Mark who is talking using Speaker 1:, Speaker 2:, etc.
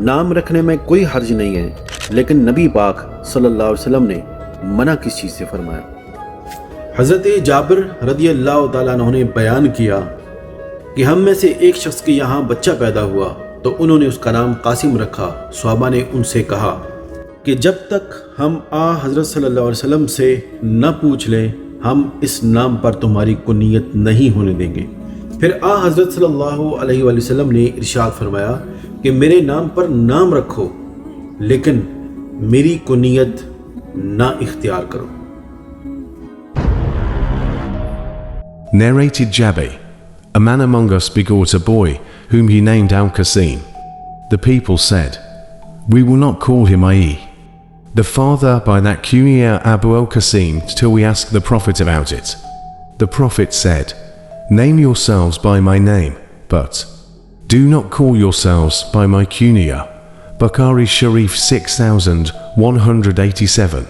Speaker 1: नाम रखने में कोई हर्ज नहीं है, लेकिन नबी पाक सल्लल्लाहु अलैहि वसल्लम ने मना किस चीज़ से फरमाया? हज़रत जाबिर रदियल्लाहु ताला अन्हु ने बयान किया कि हम में से एक शख्स के यहाँ बच्चा पैदा हुआ तो उन्होंने उसका नाम कासिम रखा। सहाबा ने उनसे कहा कि जब तक हम हज़रत सल्लल्लाहु अलैहि वसल्लम से न पूछ लें, हम इस नाम पर तुम्हारी कुनियत नहीं होने देंगे। फिर हज़रत सल्लल्लाहु अलैहि वसल्लम ने इरशाद फरमाया कि मेरे नाम पर नाम रखो, लेकिन मेरी कुनियत ना इख्तियार करो।
Speaker 2: Narrated Jabir, a man among us begot a boy, whom he named Al-Qasim. The people said, "We will not call him I.e. the father by that kunya Abu al-Qasim till we ask the Prophet about it." The Prophet said, "Name yourselves by my name, but do not call yourselves by my kunya." Bukhari Sharif 6187.